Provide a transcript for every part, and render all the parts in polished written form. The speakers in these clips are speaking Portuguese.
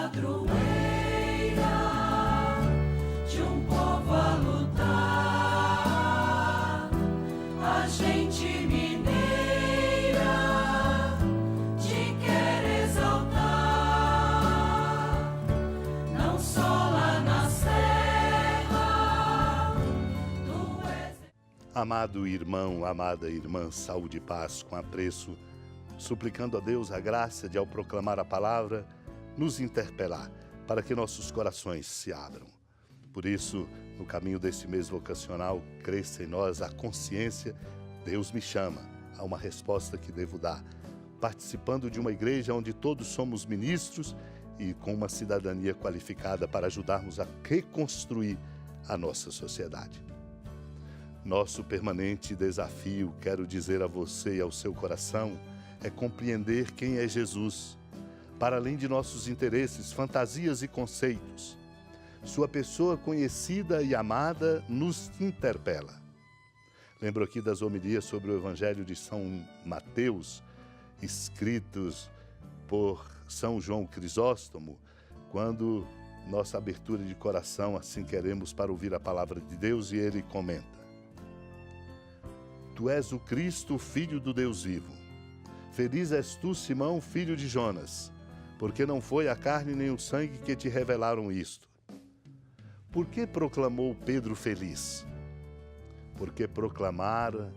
padroeira de um povo a lutar, a gente mineira te quer exaltar, não só lá na serra, tu és... Amado irmão, amada irmã, saúde e paz com apreço, suplicando a Deus a graça de, ao proclamar a palavra, nos interpelar, para que nossos corações se abram. Por isso, no caminho desse mês vocacional, cresça em nós a consciência, Deus me chama, há uma resposta que devo dar, participando de uma igreja onde todos somos ministros e com uma cidadania qualificada para ajudarmos a reconstruir a nossa sociedade. Nosso permanente desafio, quero dizer a você e ao seu coração, é compreender quem é Jesus, para além de nossos interesses, fantasias e conceitos. Sua pessoa conhecida e amada nos interpela. Lembro aqui das homilias sobre o Evangelho de São Mateus, escritos por São João Crisóstomo, quando nossa abertura de coração assim queremos para ouvir a palavra de Deus, e ele comenta: Tu és o Cristo, Filho do Deus vivo. Feliz és tu, Simão, filho de Jonas, porque não foi a carne nem o sangue que te revelaram isto. Por que proclamou Pedro feliz? Porque proclamara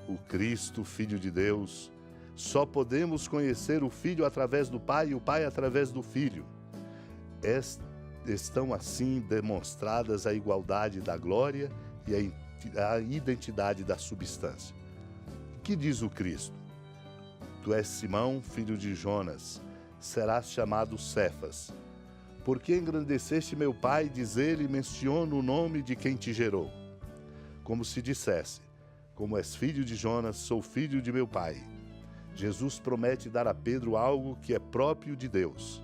o Cristo, Filho de Deus. Só podemos conhecer o Filho através do Pai e o Pai através do Filho. Estão assim demonstradas a igualdade da glória e a identidade da substância. O que diz o Cristo? Tu és Simão, filho de Jonas, serás chamado Cefas. Porque engrandeceste meu Pai, diz ele, menciona o nome de quem te gerou. Como se dissesse, como és filho de Jonas, sou filho de meu Pai. Jesus promete dar a Pedro algo que é próprio de Deus,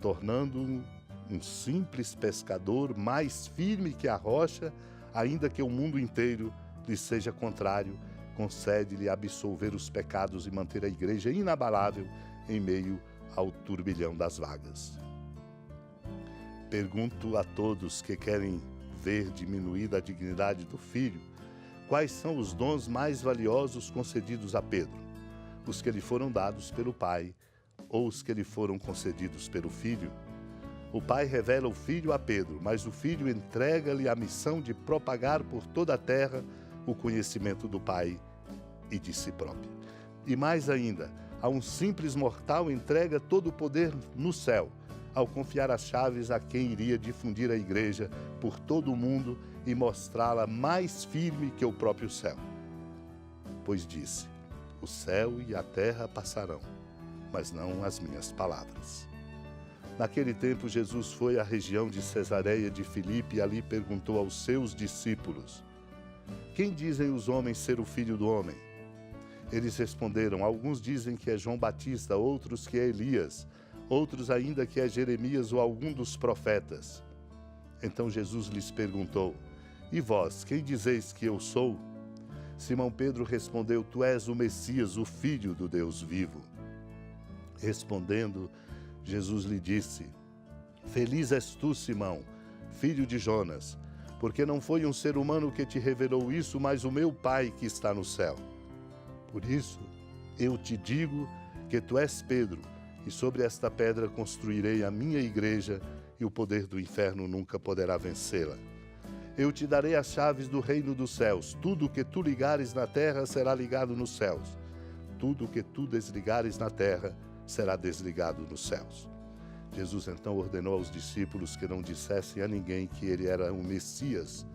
tornando-o um simples pescador mais firme que a rocha, ainda que o mundo inteiro lhe seja contrário. Concede-lhe absolver os pecados e manter a igreja inabalável em meio ao turbilhão das vagas. Pergunto a todos que querem ver diminuída a dignidade do Filho, quais são os dons mais valiosos concedidos a Pedro? Os que lhe foram dados pelo Pai ou os que lhe foram concedidos pelo Filho? O Pai revela o Filho a Pedro, mas o Filho entrega-lhe a missão de propagar por toda a terra o conhecimento do Pai e de si próprio. E mais ainda, a um simples mortal entrega todo o poder no céu, ao confiar as chaves a quem iria difundir a igreja por todo o mundo e mostrá-la mais firme que o próprio céu. Pois disse, o céu e a terra passarão, mas não as minhas palavras. Naquele tempo, Jesus foi à região de Cesareia de Filipe e ali perguntou aos seus discípulos: Quem dizem os homens ser o Filho do Homem? Eles responderam: alguns dizem que é João Batista, outros que é Elias, outros ainda que é Jeremias ou algum dos profetas. Então Jesus lhes perguntou: E vós, quem dizeis que eu sou? Simão Pedro respondeu: Tu és o Messias, o Filho do Deus vivo. Respondendo, Jesus lhe disse: Feliz és tu, Simão, filho de Jonas, porque não foi um ser humano que te revelou isso, mas o meu Pai que está no céu. Por isso, eu te digo que tu és Pedro, e sobre esta pedra construirei a minha igreja, e o poder do inferno nunca poderá vencê-la. Eu te darei as chaves do reino dos céus. Tudo o que tu ligares na terra será ligado nos céus. Tudo o que tu desligares na terra será desligado nos céus. Jesus então ordenou aos discípulos que não dissessem a ninguém que ele era o Messias.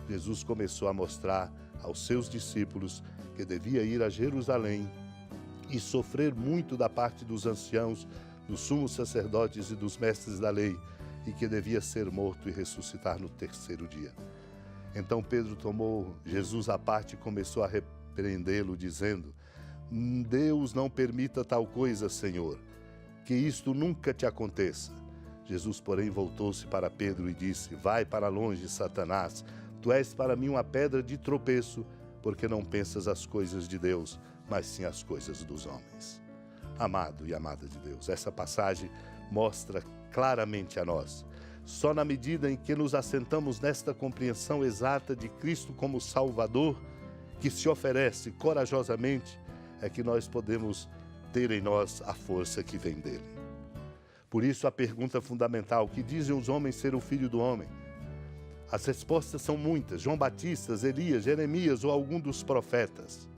Jesus começou a mostrar aos seus discípulos que devia ir a Jerusalém e sofrer muito da parte dos anciãos, dos sumos sacerdotes e dos mestres da lei, e que devia ser morto e ressuscitar no terceiro dia. Então Pedro tomou Jesus à parte e começou a repreendê-lo, dizendo: Deus não permita tal coisa, Senhor, que isto nunca te aconteça. Jesus, porém, voltou-se para Pedro e disse: Vai para longe, Satanás, tu és para mim uma pedra de tropeço, porque não pensas as coisas de Deus, mas sim as coisas dos homens. Amado e amada de Deus, essa passagem mostra claramente a nós. Só na medida em que nos assentamos nesta compreensão exata de Cristo como Salvador, que se oferece corajosamente, é que nós podemos ter em nós a força que vem dele. Por isso a pergunta fundamental: o que dizem os homens ser o Filho do Homem? As respostas são muitas: João Batista, Elias, Jeremias ou algum dos profetas.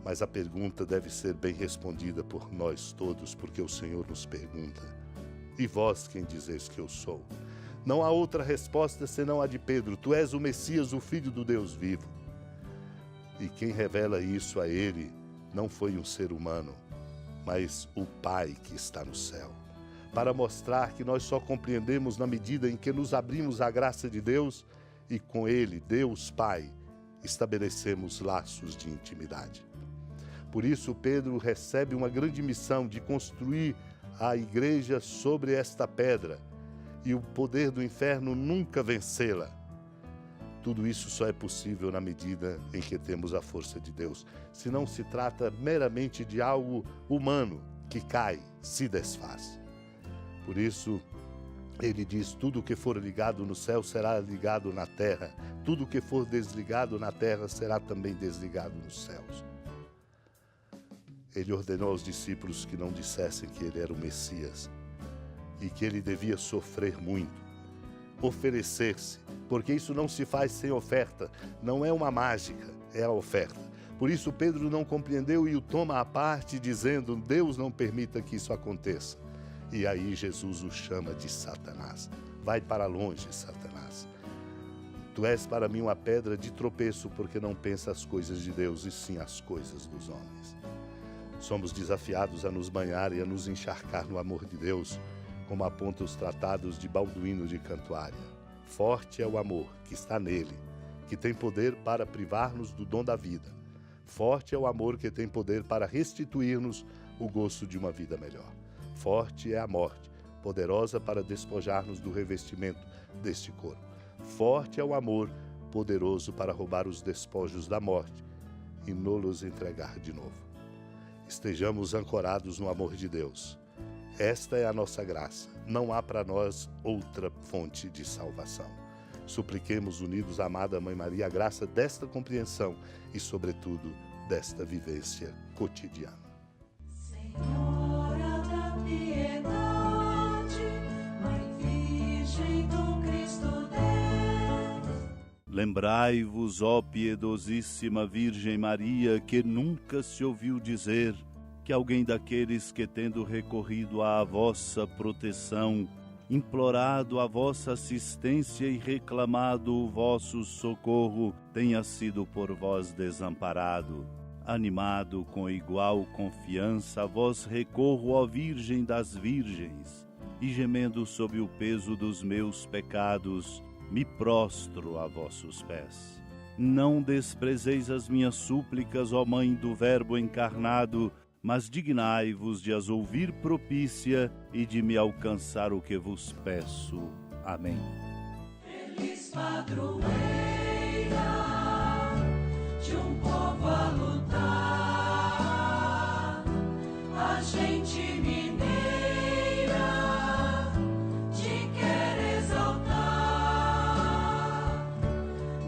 Mas a pergunta deve ser bem respondida por nós todos, porque o Senhor nos pergunta: e vós quem dizeis que eu sou? Não há outra resposta senão a de Pedro: tu és o Messias, o Filho do Deus vivo. E quem revela isso a ele não foi um ser humano, mas o Pai que está no céu, para mostrar que nós só compreendemos na medida em que nos abrimos à graça de Deus e com ele, Deus Pai, estabelecemos laços de intimidade. Por isso Pedro recebe uma grande missão de construir a igreja sobre esta pedra e o poder do inferno nunca vencê-la. Tudo isso só é possível na medida em que temos a força de Deus. Se não se trata meramente de algo humano que cai, se desfaz. Por isso, ele diz: tudo que for ligado no céu será ligado na terra. Tudo que for desligado na terra será também desligado nos céus. Ele ordenou aos discípulos que não dissessem que ele era o Messias e que ele devia sofrer muito, oferecer-se, porque isso não se faz sem oferta, não é uma mágica, é a oferta. Por isso Pedro não compreendeu e o toma à parte, dizendo: Deus não permita que isso aconteça. E aí Jesus o chama de Satanás. Vai para longe, Satanás. Tu és para mim uma pedra de tropeço, porque não pensa as coisas de Deus, e sim as coisas dos homens. Somos desafiados a nos banhar e a nos encharcar no amor de Deus, como apontam os tratados de Balduíno de Cantuária. Forte é o amor que está nele, que tem poder para privar-nos do dom da vida. Forte é o amor que tem poder para restituir-nos o gosto de uma vida melhor. Forte é a morte, poderosa para despojar-nos do revestimento deste corpo. Forte é o amor, poderoso para roubar os despojos da morte e nos entregar de novo. Estejamos ancorados no amor de Deus. Esta é a nossa graça. Não há para nós outra fonte de salvação. Supliquemos, unidos à amada Mãe Maria, a graça desta compreensão e, sobretudo, desta vivência cotidiana. Senhora da piedade, Mãe Virgem do Cristo Deus. Lembrai-vos, ó piedosíssima Virgem Maria, que nunca se ouviu dizer que alguém daqueles que, tendo recorrido à vossa proteção, implorado a vossa assistência e reclamado o vosso socorro, tenha sido por vós desamparado. Animado com igual confiança, a vós recorro, ó Virgem das Virgens, e gemendo sob o peso dos meus pecados, me prostro a vossos pés. Não desprezeis as minhas súplicas, ó Mãe do Verbo encarnado, mas dignai-vos de as ouvir propícia e de me alcançar o que vos peço. Amém. Feliz padroeira de um povo a lutar, a gente mineira te quer exaltar,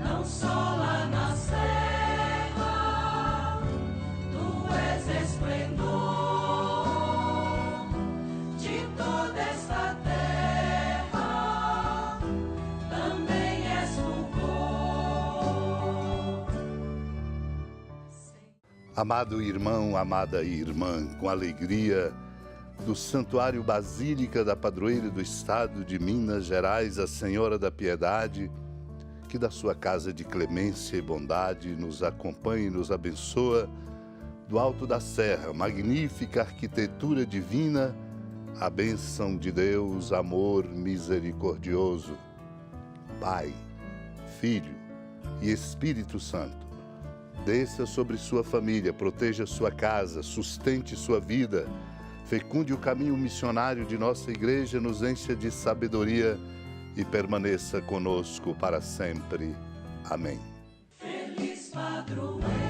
não só lá na serra, tu és esplendor de toda esta terra, também és fulgor. Amado irmão, amada irmã, com alegria do Santuário Basílica da Padroeira do Estado de Minas Gerais, a Senhora da Piedade, que da sua casa de clemência e bondade nos acompanhe e nos abençoa, do alto da serra, magnífica arquitetura divina, a bênção de Deus, amor misericordioso, Pai, Filho e Espírito Santo, desça sobre sua família, proteja sua casa, sustente sua vida, fecunde o caminho missionário de nossa igreja, nos encha de sabedoria e permaneça conosco para sempre. Amém. Feliz padroeira